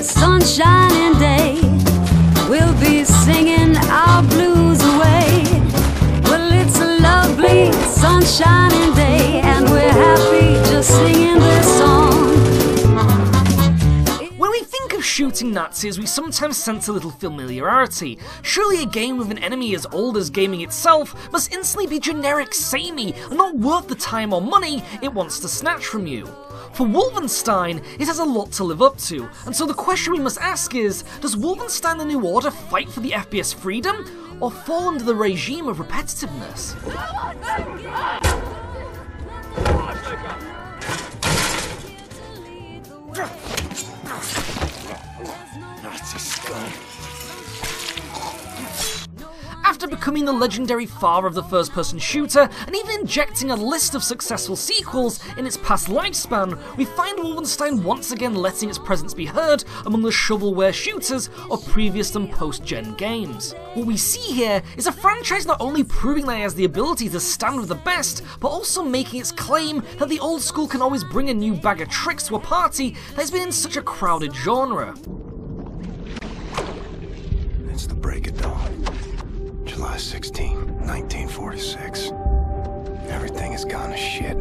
sunshine day. We'll be singing our blues away. Well, it's a lovely sunshine day, and we're happy just singing this song. When we think of shooting Nazis, we sometimes sense a little familiarity. Surely a game with an enemy as old as gaming itself must instantly be generic, samey, and not worth the time or money it wants to snatch from you. For Wolfenstein, it has a lot to live up to, and so the question we must ask is, does Wolfenstein the New Order fight for the FPS freedom, or fall under the regime of repetitiveness? After becoming the legendary father of the first-person shooter, and even injecting a list of successful sequels in its past lifespan, we find Wolfenstein once again letting its presence be heard among the shovelware shooters of previous and post-gen games. What we see here is a franchise not only proving that it has the ability to stand with the best, but also making its claim that the old school can always bring a new bag of tricks to a party that has been in such a crowded genre. It's the break of dawn. July 16, 1946. Everything has gone to shit.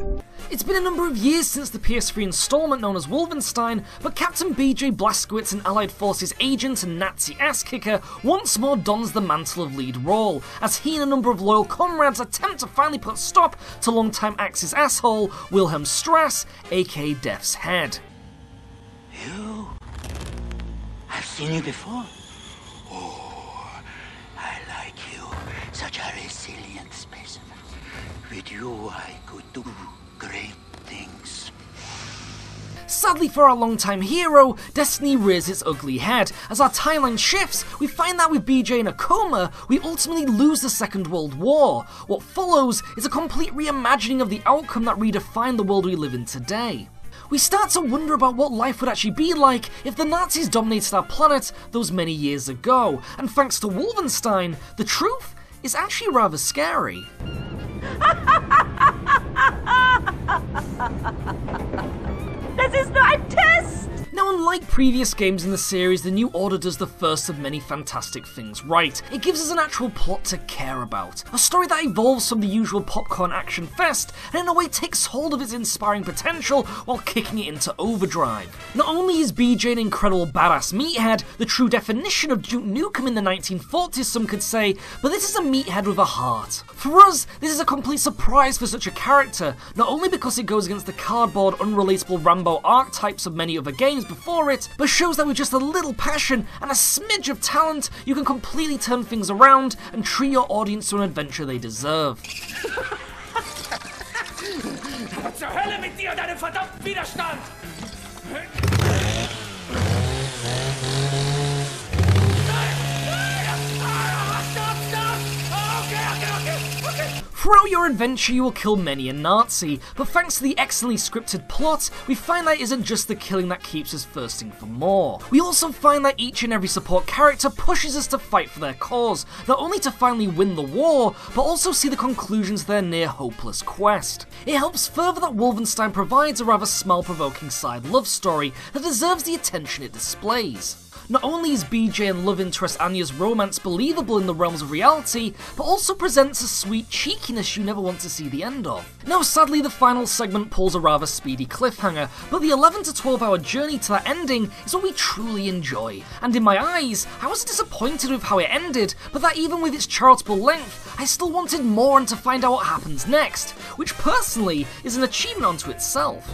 It's been a number of years since the PS3 installment known as Wolfenstein, but Captain B.J. Blazkowicz, an Allied Forces agent and Nazi ass-kicker, once more dons the mantle of lead role, as he and a number of loyal comrades attempt to finally put a stop to longtime Axis asshole, Wilhelm Strass, aka Death's Head. You? I've seen you before. Oh, I like you. Such a resilient specimen. With you, I could do great things. Sadly for our longtime hero, Destiny rears its ugly head. As our timeline shifts, we find that with BJ in a coma, we ultimately lose the Second World War. What follows is a complete reimagining of the outcome that redefined the world we live in today. We start to wonder about what life would actually be like if the Nazis dominated our planet those many years ago, and thanks to Wolfenstein, the truth is actually rather scary. Das ist nur ein Test! Now, unlike previous games in the series, the New Order does the first of many fantastic things right. It gives us an actual plot to care about, a story that evolves from the usual popcorn action fest, and in a way takes hold of its inspiring potential while kicking it into overdrive. Not only is BJ an incredible badass meathead, the true definition of Duke Nukem in the 1940s some could say, but this is a meathead with a heart. For us, this is a complete surprise for such a character, not only because it goes against the cardboard, unrelatable Rambo archetypes of many other games before it, but shows that with just a little passion and a smidge of talent, you can completely turn things around and treat your audience to an adventure they deserve. Zur Hölle mit dir und deinem verdammten Widerstand! Throughout your adventure, you will kill many a Nazi, but thanks to the excellently scripted plot, we find that it isn't just the killing that keeps us thirsting for more. We also find that each and every support character pushes us to fight for their cause, not only to finally win the war, but also see the conclusions to their near-hopeless quest. It helps further that Wolfenstein provides a rather smile-provoking side love story that deserves the attention it displays. Not only is BJ and love interest Anya's romance believable in the realms of reality, but also presents a sweet cheekiness you never want to see the end of. Now sadly the final segment pulls a rather speedy cliffhanger, but the 11 to 12 hour journey to that ending is what we truly enjoy. And in my eyes, I was disappointed with how it ended, but that even with its charitable length, I still wanted more and to find out what happens next, which personally is an achievement unto itself.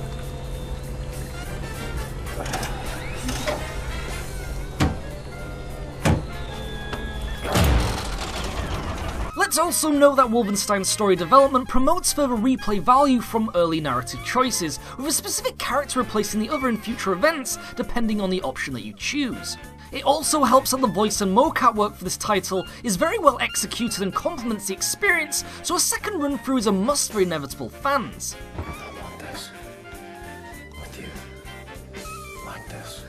Let's also note that Wolfenstein's story development promotes further replay value from early narrative choices, with a specific character replacing the other in future events, depending on the option that you choose. It also helps that the voice and mocap work for this title is very well executed and complements the experience, so a second run through is a must for inevitable fans. I want this. With you. Like this.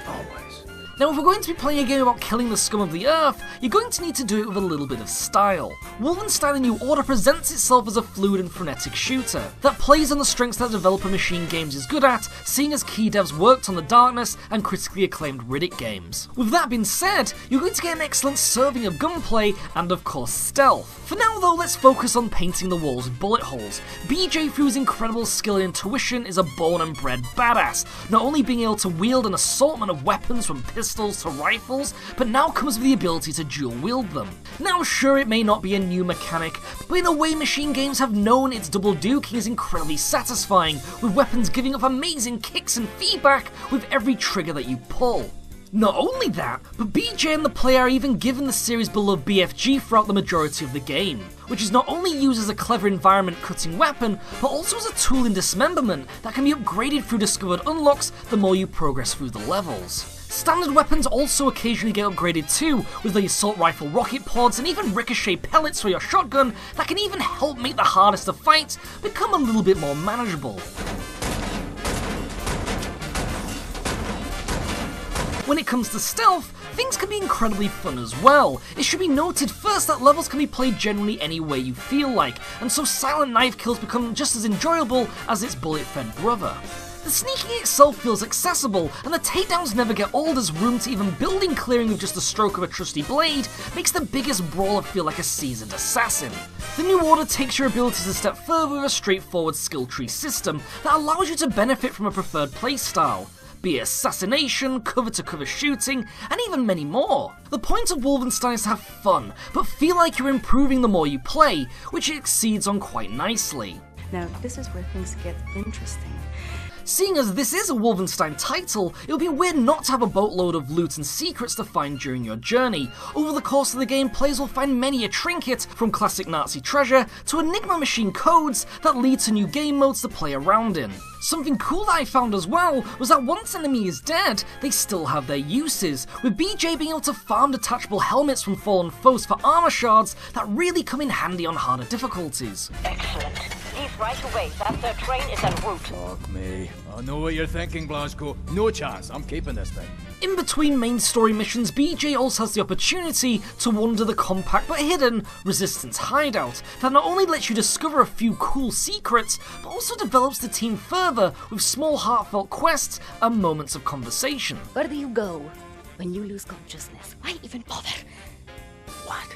Always. Now if we're going to be playing a game about killing the scum of the earth, you're going to need to do it with a little bit of style. Wolfenstein: The New Order presents itself as a fluid and frenetic shooter that plays on the strengths that Developer Machine Games is good at, seeing as key devs worked on the Darkness and critically acclaimed Riddick games. With that being said, you're going to get an excellent serving of gunplay and of course stealth. For now though, let's focus on painting the walls with bullet holes. BJ, through his incredible skill and intuition, is a born and bred badass, not only being able to wield an assortment of weapons from pistols to rifles, but now comes with the ability to dual wield them. Now sure, it may not be a new mechanic, but in a way Machine Games have known its double duking is incredibly satisfying, with weapons giving off amazing kicks and feedback with every trigger that you pull. Not only that, but BJ and the player are even given the series' beloved BFG throughout the majority of the game, which is not only used as a clever environment-cutting weapon, but also as a tool in dismemberment that can be upgraded through discovered unlocks the more you progress through the levels. Standard weapons also occasionally get upgraded too, with the assault rifle rocket pods and even ricochet pellets for your shotgun that can even help make the hardest of fights become a little bit more manageable. When it comes to stealth, things can be incredibly fun as well. It should be noted first that levels can be played generally any way you feel like, and so silent knife kills become just as enjoyable as its bullet-fed brother. The sneaking itself feels accessible, and the takedowns never get old as room to even building clearing with just a stroke of a trusty blade makes the biggest brawler feel like a seasoned assassin. The New Order takes your abilities a step further with a straightforward skill tree system that allows you to benefit from a preferred playstyle, be it assassination, cover-to-cover shooting, and even many more. The point of Wolfenstein is to have fun, but feel like you're improving the more you play, which it exceeds on quite nicely. Now, this is where things get interesting. Seeing as this is a Wolfenstein title, it would be weird not to have a boatload of loot and secrets to find during your journey. Over the course of the game, players will find many a trinket, from classic Nazi treasure to Enigma machine codes that lead to new game modes to play around in. Something cool that I found as well was that once an enemy is dead, they still have their uses, with BJ being able to farm detachable helmets from fallen foes for armor shards that really come in handy on harder difficulties. Excellent. Leave right away. That third train is en route. Fuck me. I know what you're thinking, Blasco. No chance. I'm keeping this thing. In between main story missions, BJ also has the opportunity to wander the compact but hidden Resistance hideout that not only lets you discover a few cool secrets, but also develops the team further with small heartfelt quests and moments of conversation. Where do you go when you lose consciousness? Why even bother? What?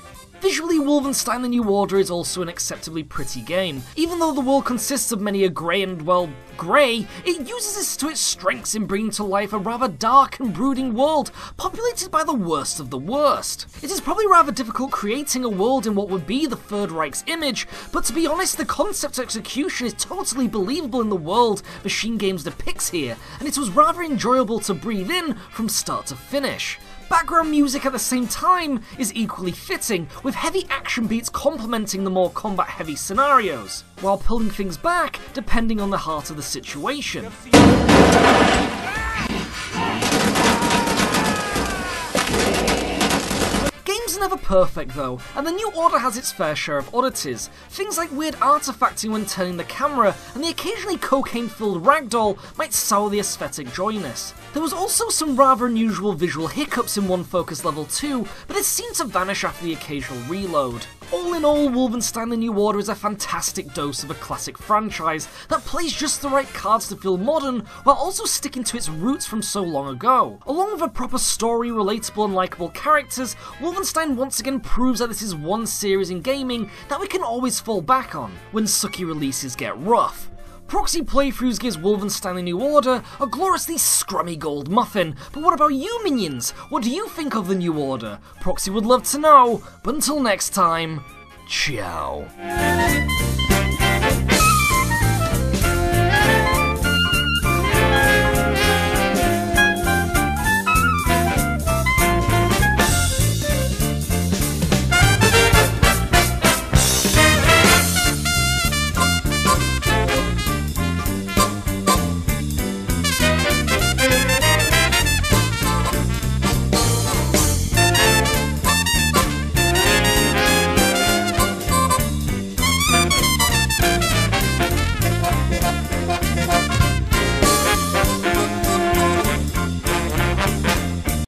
Visually, Wolfenstein: The New Order is also an acceptably pretty game. Even though the world consists of many a grey and, well, grey, it uses this to its strengths in bringing to life a rather dark and brooding world, populated by the worst of the worst. It is probably rather difficult creating a world in what would be the Third Reich's image, but to be honest, the concept execution is totally believable in the world Machine Games depicts here, and it was rather enjoyable to breathe in from start to finish. Background music at the same time is equally fitting, with heavy action beats complementing the more combat-heavy scenarios, while pulling things back depending on the heart of the situation. Games are never perfect though, and The New Order has its fair share of oddities. Things like weird artifacting when turning the camera, and the occasionally cocaine-filled ragdoll might sour the aesthetic joyness. There was also some rather unusual visual hiccups in one focus level too, but this seemed to vanish after the occasional reload. All in all, Wolfenstein: The New Order is a fantastic dose of a classic franchise that plays just the right cards to feel modern, while also sticking to its roots from so long ago. Along with a proper story, relatable and likeable characters, Wolfenstein once again proves that this is one series in gaming that we can always fall back on when sucky releases get rough. Proxy playthroughs gives Wolfenstein: The New Order a gloriously scrummy gold muffin, but what about you, minions? What do you think of The New Order? Proxy would love to know, but until next time, ciao.